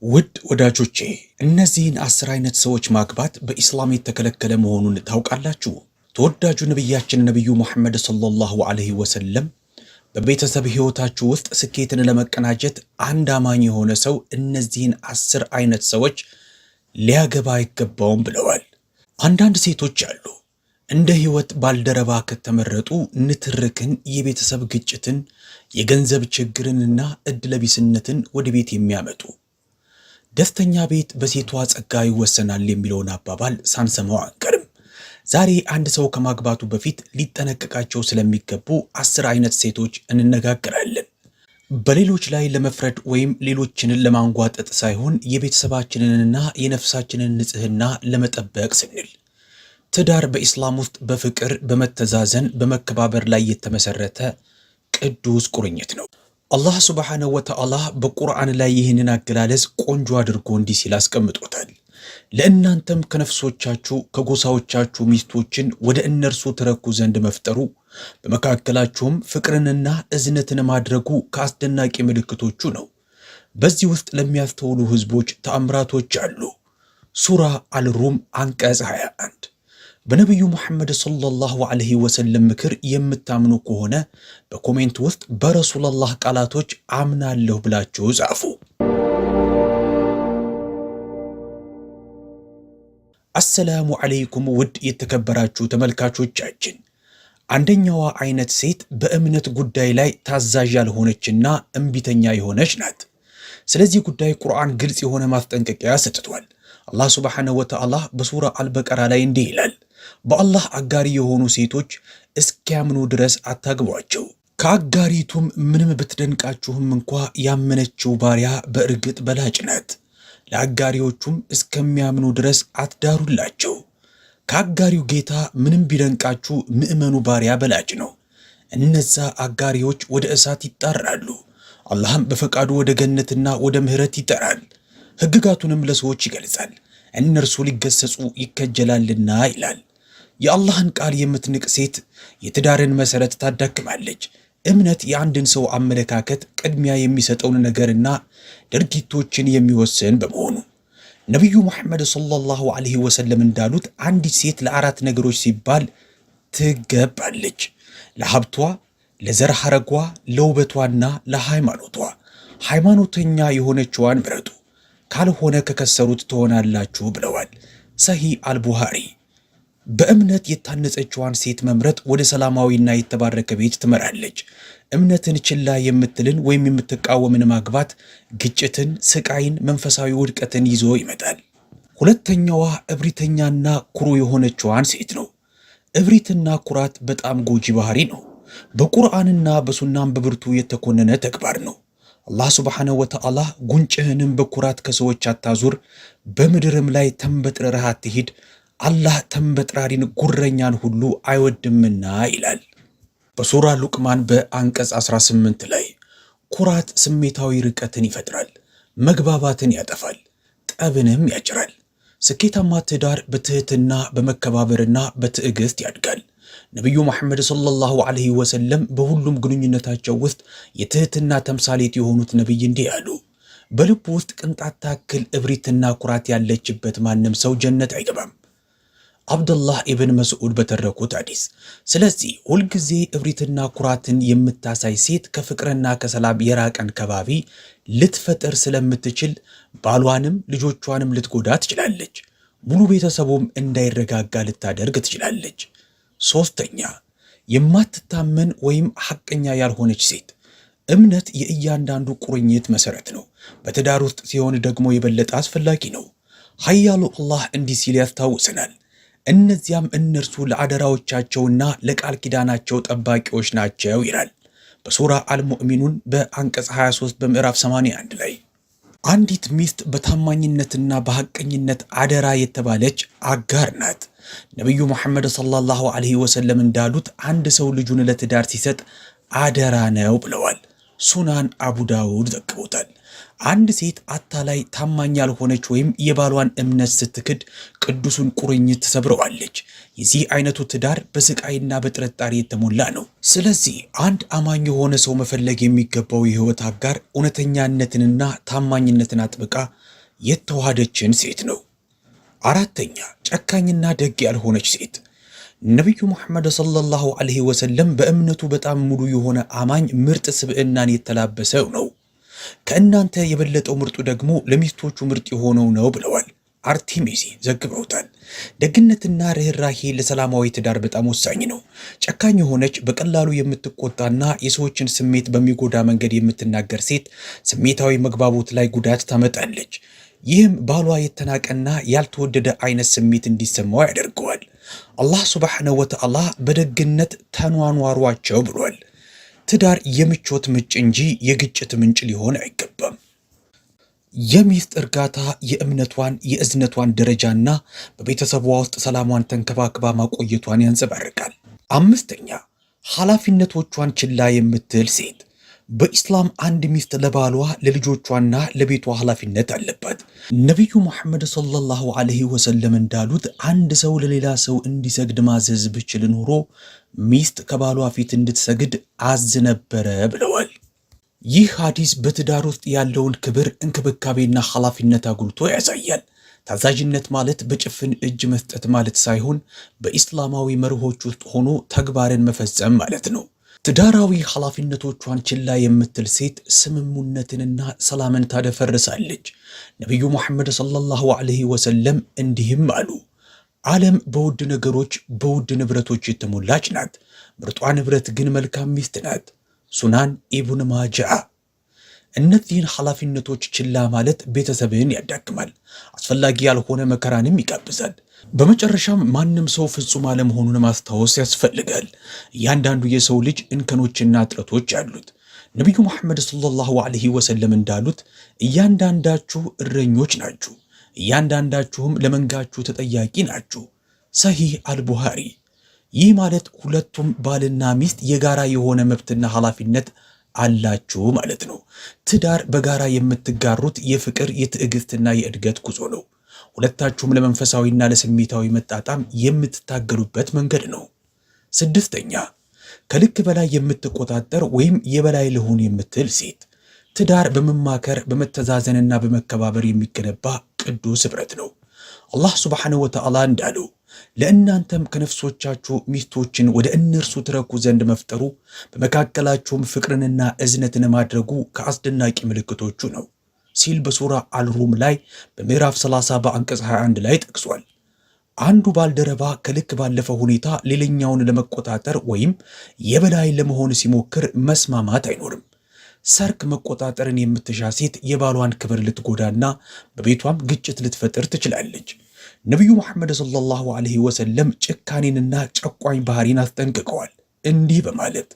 ውድ ወዳጆቼ እነዚህን 10 አይነት ሰዎች ማግባት በኢስላም የተከለከለ መሆኑን ታውቃላችሁ? ተወዳጁ ነብያችን ነብዩ መሐመድ ሰለላሁ ዐለይሂ ወሰለም በቤተሰብ ህይወታችሁ ውስጥ ስኬትን ለመቀናጀት አንድ አማኝ የሆነ ሰው እነዚህን 10 አይነት ሰዎች ሊያገባ አይገባውም ብለዋል። አንዳንድ ሴቶች አሉ እንደ ህይወት ባልደረባ ከተመረጡ ንትርክን፣ የቤተሰብ ግጭትን፣ የገንዘብ ችግርንና እድለቢስነትን ወደ ቤት የሚያመጡ። ደስተኛ ቤት በሴቷ ጸጋ ይወሰናል የሚለውን አባባል ሳንሰማው አንቀርም። ዛሬ አንድ ሰው ከማግባቱ በፊት ሊጠነቀቃቸው ስለሚገቡ 10 አይነት ሴቶች እንነጋገራለን። በሌሎች ላይ ለመፍረድ ወይም ሌሎችን ለማንጓጠጥ ሳይሆን የቤተሰባችንንና የነፍሳችንን ንጽህና ለመጠበቅ ስንል። ትዳር በኢስላም ውስጥ በፍቅር፣ በመተዛዘን፣ በመከባበር ላይ የተመሰረተ ቅዱስ ቁርኝት ነው። አላህ ሱብሓነሁ ወተዓላ በቁርአን ላይ ይህንን አገላለጽ ቆንጆ አድርጎ እንዲህ ሲል አስቀምጦታል። ለእናንተም ከነፍሶቻችሁ ከጎሳዎቻችሁ ሚስቶችን ወደ እነርሱ ትረኩ ዘንድ መፍጠሩ በመካከላችሁም ፍቅርንና እዝነትን ማድረጉ ከአስደናቂ ምልክቶቹ ነው። በዚህ ውስጥ ለሚያስተውሉ ህዝቦች ተአምራቶች አሉ። ሱራ አልሩም አንቀጽ 21። በነቢዩ መሐመድ ሰለላሁ ዐለይሂ ወሰለም ምክር የምታምኑ ከሆነ በኮሜንት ውስጥ በረሱላህ ቃላቶች አምናለሁ ብላችሁ ጻፉ። አሰላሙ ዐለይኩም ውድ የተከበራችሁ ተመልካቾቻችን፣ አንደኛዋ አይነት ሴት በእምነት ጉዳይ ላይ ታዛዥ ያልሆነችና እምቢተኛ የሆነች ናት። ስለዚህ ጉዳይ ቁርአን ግልጽ የሆነ ማስጠንቀቂያ ሰጥቷል። አላህ ሱብሓነሁ ወተዓላ በሱራ አልበቀራ ላይ እንዲህ ይላል፣ በአላህ አጋሪ የሆኑ ሴቶች እስኪያምኑ ድረስ አታግቧቸው። ከአጋሪቱም ምንም ብትደንቃችሁም እንኳ ያመነችው ባሪያ በእርግጥ በላጭ ናት። ለአጋሪዎቹም እስከሚያምኑ ድረስ አትዳሩላቸው። ከአጋሪው ጌታ ምንም ቢደንቃችሁ ምዕመኑ ባሪያ በላጭ ነው። እነዛ አጋሪዎች ወደ እሳት ይጣራሉ። አላህም በፈቃዱ ወደ ገነትና ወደ ምህረት ይጠራል። ሕግጋቱንም ለሰዎች ይገልጻል፣ እነርሱ ሊገሰጹ ይከጀላልና ይላል። የአላህን ቃል የምትንቅ ሴት የትዳርን መሰረት ታዳክማለች። እምነት የአንድን ሰው አመለካከት ቅድሚያ የሚሰጠውን ነገርና ድርጊቶችን የሚወስን በመሆኑ ነቢዩ መሐመድ ሰለላሁ ዐለይሂ ወሰለም እንዳሉት አንዲት ሴት ለ4 ነገሮች ሲባል ትገባለች። ለሀብቷ፣ ለዘር ሐረጓ፣ ለውበቷና ለሃይማኖቷ። ሃይማኖተኛ የሆነችዋን ምረጡ፣ ካልሆነ ከከሰሩት ትሆናላችሁ ብለዋል። ሰሂህ አልቡኻሪ። በእምነት የታነጸችዋን ሴት መምረጥ ወደ ሰላማዊና የተባረከ ቤት ትመራለች። እምነትን ችላ የምትልን ወይም የምትቃወምን ማግባት ግጭትን፣ ስቃይን፣ መንፈሳዊ ውድቀትን ይዞ ይመጣል። ሁለተኛዋ እብሪተኛና ኩሩ የሆነችዋን ሴት ነው። እብሪትና ኩራት በጣም ጎጂ ባህሪ ነው። በቁርአንና በሱናም በብርቱ የተኮነነ ተግባር ነው። አላህ ሱብሓነሁ ወተዓላ ጉንጭህንም በኩራት ከሰዎች አታዙር፣ በምድርም ላይ ተንበጥረህ አትሂድ፣ አላህ ተንበጥራሪን ጉረኛን ሁሉ አይወድምና ይላል። በሱራ ሉቅማን በአንቀጽ 18 ላይ ኩራት ስሜታዊ ርቀትን ይፈጥራል፣ መግባባትን ያጠፋል፣ ጠብንም ያጭራል። ስኬታማ ትዳር በትህትና በመከባበርና በትዕግስት ያድጋል። ነቢዩ መሐመድ ሰለላሁ ዐለይሂ ወሰለም በሁሉም ግንኙነታቸው ውስጥ የትህትና ተምሳሌት የሆኑት ነቢይ እንዲህ አሉ፣ በልቡ ውስጥ ቅንጣት ታክል እብሪትና ኩራት ያለችበት ማንም ሰው ጀነት አይገባም። አብዱላህ ኢብን መስዑድ በተረኩት ሐዲስ። ስለዚህ ሁልጊዜ እብሪትና ኩራትን የምታሳይ ሴት ከፍቅርና ከሰላም የራቀን ከባቢ ልትፈጠር ስለምትችል ባሏንም ልጆቿንም ልትጎዳ ትችላለች። ሙሉ ቤተሰቡም እንዳይረጋጋ ልታደርግ ትችላለች። ሶስተኛ፣ የማትታመን ወይም ሐቀኛ ያልሆነች ሴት። እምነት የእያንዳንዱ ቁርኝት መሰረት ነው። በትዳር ውስጥ ሲሆን ደግሞ የበለጠ አስፈላጊ ነው። ኃያሉ አላህ እንዲህ ሲል ያስታውሰናል፣ እነዚያም እነርሱ ለአደራዎቻቸውና ለቃል ኪዳናቸው ጠባቂዎች ናቸው ይላል በሱራ አልሙእሚኑን በአንቀጽ 23 በምዕራፍ 81 ላይ። አንዲት ሚስት በታማኝነትና በሐቀኝነት አደራ የተባለች አጋር ናት። ነቢዩ መሐመድ ሰለላሁ ዐለይሂ ወሰለም እንዳሉት አንድ ሰው ልጁን ለትዳር ሲሰጥ አደራ ነው ብለዋል። ሱናን አቡ ዳውድ ዘግቦታል። አንድ ሴት አታላይ ታማኝ ያልሆነች ወይም የባሏን እምነት ስትክድ ቅዱሱን ቁርኝት ትሰብረዋለች። የዚህ አይነቱ ትዳር በስቃይና በጥርጣሬ የተሞላ ነው። ስለዚህ አንድ አማኝ የሆነ ሰው መፈለግ የሚገባው የህይወት አጋር እውነተኛነትንና ታማኝነትን አጥብቃ የተዋሃደችን ሴት ነው። አራተኛ ጨካኝና ደግ ያልሆነች ሴት። ነቢዩ ሙሐመድ ሰለላሁ ዐለይሂ ወሰለም በእምነቱ በጣም ሙሉ የሆነ አማኝ ምርጥ ስብዕናን የተላበሰው ነው። ከእናንተ የበለጠው ምርጡ ደግሞ ለሚስቶቹ ምርጥ የሆነው ነው ብለዋል። አርቲሚዚ ዘግበውታል። ደግነትና ርኅራሄ ለሰላማዊ ትዳር በጣም ወሳኝ ነው። ጨካኝ የሆነች በቀላሉ የምትቆጣና የሰዎችን ስሜት በሚጎዳ መንገድ የምትናገር ሴት ስሜታዊ መግባቦት ላይ ጉዳት ታመጣለች። ይህም ባሏ የተናቀና ያልተወደደ አይነት ስሜት እንዲሰማው ያደርገዋል። አላህ ሱብሓነሁ ወተዓላ በደግነት ተኗኗሯቸው ብሏል። ትዳር የምቾት ምንጭ እንጂ የግጭት ምንጭ ሊሆን አይገባም። የሚስት እርጋታ የእምነቷን የእዝነቷን ደረጃና በቤተሰቧ ውስጥ ሰላሟን ተንከባክባ ማቆየቷን ያንጸባርቃል። አምስተኛ ኃላፊነቶቿን ችላ የምትል ሴት። በኢስላም አንድ ሚስት ለባሏ ለልጆቿና ለቤቷ ኃላፊነት አለባት። ነቢዩ ሙሐመድ ሰለላሁ ዐለይሂ ወሰለም እንዳሉት አንድ ሰው ለሌላ ሰው እንዲሰግድ ማዘዝ ብችል ኖሮ ሚስት ከባሏ ፊት እንድትሰግድ አዝ ነበረ ብለዋል። ይህ ሐዲስ በትዳር ውስጥ ያለውን ክብር፣ እንክብካቤና ኃላፊነት አጉልቶ ያሳያል። ታዛዥነት ማለት በጭፍን እጅ መስጠት ማለት ሳይሆን በኢስላማዊ መርሆች ውስጥ ሆኖ ተግባርን መፈጸም ማለት ነው። ትዳራዊ ኃላፊነቶቿን ችላ የምትል ሴት ስምሙነትንና ሰላምን ታደፈርሳለች። ነቢዩ ሙሐመድ ሰለላሁ ዐለይሂ ወሰለም እንዲህም አሉ፣ ዓለም በውድ ነገሮች በውድ ንብረቶች የተሞላች ናት፣ ምርጧ ንብረት ግን መልካም ሚስት ናት። ሱናን ኢብኑ ማጃህ። እነዚህን ኃላፊነቶች ችላ ማለት ቤተሰብን ያዳክማል፣ አስፈላጊ ያልሆነ መከራንም ይጋብዛል። በመጨረሻም ማንም ሰው ፍጹም አለመሆኑን ማስታወስ ያስፈልጋል። እያንዳንዱ የሰው ልጅ እንከኖችና እጥረቶች አሉት። ነቢዩ ሙሐመድ ሰለላሁ ዐለይሂ ወሰለም እንዳሉት እያንዳንዳችሁ እረኞች ናችሁ፣ እያንዳንዳችሁም ለመንጋችሁ ተጠያቂ ናችሁ። ሰሂህ አልቡኻሪ። ይህ ማለት ሁለቱም ባልና ሚስት የጋራ የሆነ መብትና ኃላፊነት አላችሁ ማለት ነው። ትዳር በጋራ የምትጋሩት የፍቅር የትዕግስትና የእድገት ጉዞ ነው። ሁለታችሁም ለመንፈሳዊና ለስሜታዊ መጣጣም የምትታገሉበት መንገድ ነው። ስድስተኛ ከልክ በላይ የምትቆጣጠር ወይም የበላይ ልሁን የምትል ሴት። ትዳር በመማከር በመተዛዘንና በመከባበር የሚገነባ ቅዱስ ኅብረት ነው። አላህ ሱብሓነሁ ወተዓላ እንዳለው ለእናንተም ከነፍሶቻችሁ ሚስቶችን ወደ እነርሱ ትረኩ ዘንድ መፍጠሩ በመካከላችሁም ፍቅርንና እዝነትን ማድረጉ ከአስደናቂ ምልክቶቹ ነው ሲል በሱራ አልሩም ላይ በምዕራፍ 30 በአንቀጽ 21 ላይ ጠቅሷል። አንዱ ባልደረባ ከልክ ባለፈ ሁኔታ ሌላኛውን ለመቆጣጠር ወይም የበላይ ለመሆን ሲሞክር መስማማት አይኖርም። ሰርክ መቆጣጠርን የምትሻ ሴት የባሏን ክብር ልትጎዳና በቤቷም ግጭት ልትፈጥር ትችላለች። ነቢዩ ሙሐመድ ሰለላሁ ዐለይሂ ወሰለም ጭካኔንና ጨቋኝ ባህሪን አስጠንቅቀዋል እንዲህ በማለት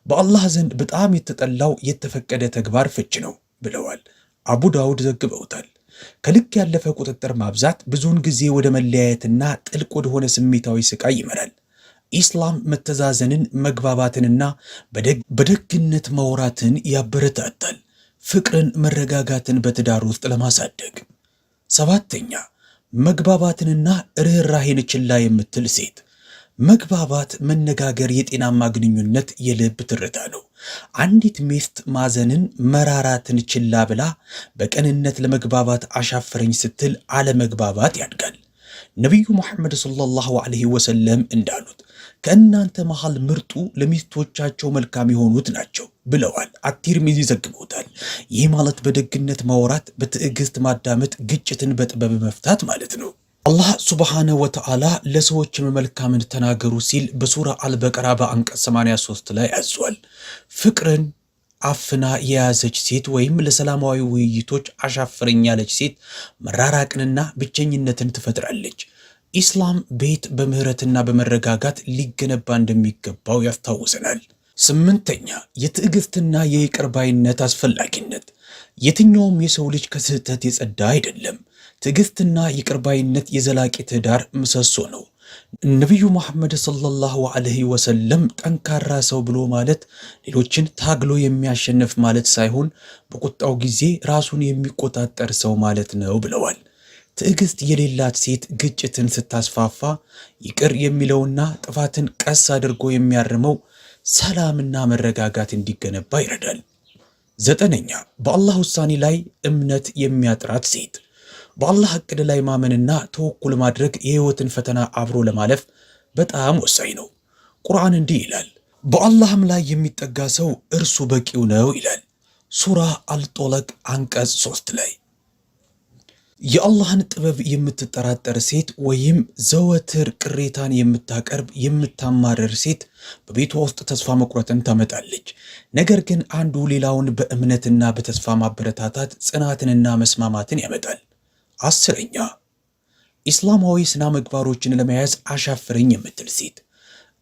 በአላህ ዘንድ በጣም የተጠላው የተፈቀደ ተግባር ፍች ነው ብለዋል። አቡ ዳውድ ዘግበውታል። ከልክ ያለፈ ቁጥጥር ማብዛት ብዙውን ጊዜ ወደ መለያየትና ጥልቅ ወደሆነ ስሜታዊ ስቃይ ይመራል። ኢስላም መተዛዘንን፣ መግባባትንና በደግነት ማውራትን ያበረታታል፣ ፍቅርን፣ መረጋጋትን በትዳር ውስጥ ለማሳደግ። ሰባተኛ መግባባትንና ርኅራሄን ችላ የምትል ሴት። መግባባት፣ መነጋገር የጤናማ ግንኙነት የልብ ትርታ ነው። አንዲት ሚስት ማዘንን፣ መራራትን ችላ ብላ በቅንነት ለመግባባት አሻፈረኝ ስትል አለመግባባት ያድጋል። ነቢዩ ሙሐመድ ሰለላሁ ዐለይሂ ወሰለም እንዳሉት ከእናንተ መሃል ምርጡ ለሚስቶቻቸው መልካም የሆኑት ናቸው ብለዋል። አቲርሚዚ ዘግቦታል። ይህ ማለት በደግነት ማውራት፣ በትዕግስት ማዳመጥ፣ ግጭትን በጥበብ መፍታት ማለት ነው። አላህ ሱብሓነሁ ወተዓላ ለሰዎችም መልካምን ተናገሩ ሲል በሱራ አልበቀራ በአንቀጽ 83 ላይ አዟል። ፍቅርን አፍና የያዘች ሴት ወይም ለሰላማዊ ውይይቶች አሻፈረኝ ያለች ሴት መራራቅንና ብቸኝነትን ትፈጥራለች። ኢስላም ቤት በምህረትና በመረጋጋት ሊገነባ እንደሚገባው ያስታውሰናል። ስምንተኛ የትዕግስትና የይቅር ባይነት አስፈላጊነት። የትኛውም የሰው ልጅ ከስህተት የጸዳ አይደለም። ትዕግስትና ይቅር ባይነት የዘላቂ ትዳር ምሰሶ ነው። ነቢዩ ሙሐመድ ሰለላሁ ዐለይሂ ወሰለም ጠንካራ ሰው ብሎ ማለት ሌሎችን ታግሎ የሚያሸንፍ ማለት ሳይሆን በቁጣው ጊዜ ራሱን የሚቆጣጠር ሰው ማለት ነው ብለዋል። ትዕግስት የሌላት ሴት ግጭትን ስታስፋፋ ይቅር የሚለውና ጥፋትን ቀስ አድርጎ የሚያርመው ሰላምና መረጋጋት እንዲገነባ ይረዳል። 9ኛ በአላህ ውሳኔ ላይ እምነት የሚያጥራት ሴት። በአላህ እቅድ ላይ ማመንና ተወኩል ማድረግ የህይወትን ፈተና አብሮ ለማለፍ በጣም ወሳኝ ነው። ቁርአን እንዲህ ይላል፣ በአላህም ላይ የሚጠጋ ሰው እርሱ በቂው ነው ይላል። ሱራ አልጦለቅ አንቀጽ 3 ላይ የአላህን ጥበብ የምትጠራጠር ሴት ወይም ዘወትር ቅሬታን የምታቀርብ የምታማረር ሴት በቤቷ ውስጥ ተስፋ መቁረጥን ታመጣለች። ነገር ግን አንዱ ሌላውን በእምነትና በተስፋ ማበረታታት ጽናትንና መስማማትን ያመጣል። 10ኛ ኢስላማዊ ስነ ምግባሮችን ለመያዝ አሻፍረኝ የምትል ሴት።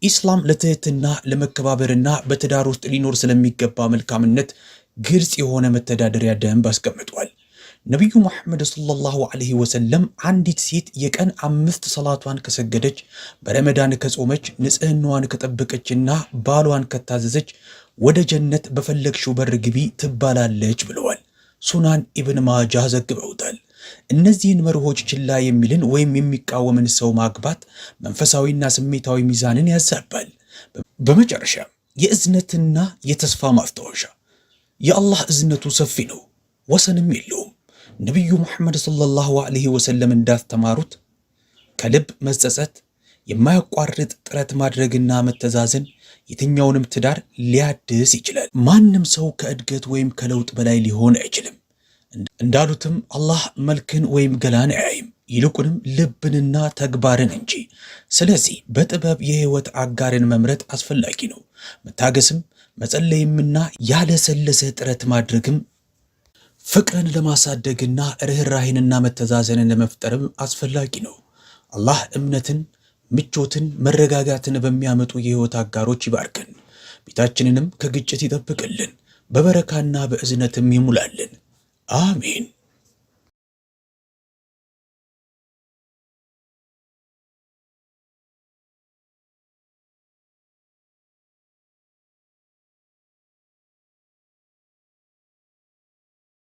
ኢስላም ለትህትና ለመከባበርና በትዳር ውስጥ ሊኖር ስለሚገባ መልካምነት ግልጽ የሆነ መተዳደሪያ ደንብ አስቀምጧል። ነቢዩ ሙሐመድ ሰለላሁ ዐለይሂ ወሰለም አንዲት ሴት የቀን 5 ሰላቷን ከሰገደች፣ በረመዳን ከጾመች፣ ንጽህናዋን ከጠበቀችና ባሏን ከታዘዘች ወደ ጀነት በፈለግሽው በር ግቢ ትባላለች ብለዋል። ሱናን ኢብን ማጃህ ዘግበውታል። እነዚህን መርሆች ችላ የሚልን ወይም የሚቃወምን ሰው ማግባት መንፈሳዊና ስሜታዊ ሚዛንን ያዛባል። በመጨረሻ የእዝነትና የተስፋ ማስታወሻ። የአላህ እዝነቱ ሰፊ ነው፣ ወሰንም የለውም። ነቢዩ ሙሐመድ ሰለላሁ ዐለይሂ ወሰለም እንዳስተማሩት ከልብ መጸጸት፣ የማያቋርጥ ጥረት ማድረግና መተዛዘን የትኛውንም ትዳር ሊያድስ ይችላል። ማንም ሰው ከእድገት ወይም ከለውጥ በላይ ሊሆን አይችልም። እንዳሉትም አላህ መልክን ወይም ገላን አያይም፣ ይልቁንም ልብንና ተግባርን እንጂ። ስለዚህ በጥበብ የህይወት አጋርን መምረጥ አስፈላጊ ነው። መታገስም መጸለይምና ያለሰለሰ ጥረት ማድረግም ፍቅርን ለማሳደግና ርህራሄንና መተዛዘንን ለመፍጠርም አስፈላጊ ነው። አላህ እምነትን፣ ምቾትን፣ መረጋጋትን በሚያመጡ የህይወት አጋሮች ይባርከን። ቤታችንንም ከግጭት ይጠብቅልን፣ በበረካና በእዝነትም ይሙላልን። አሜን።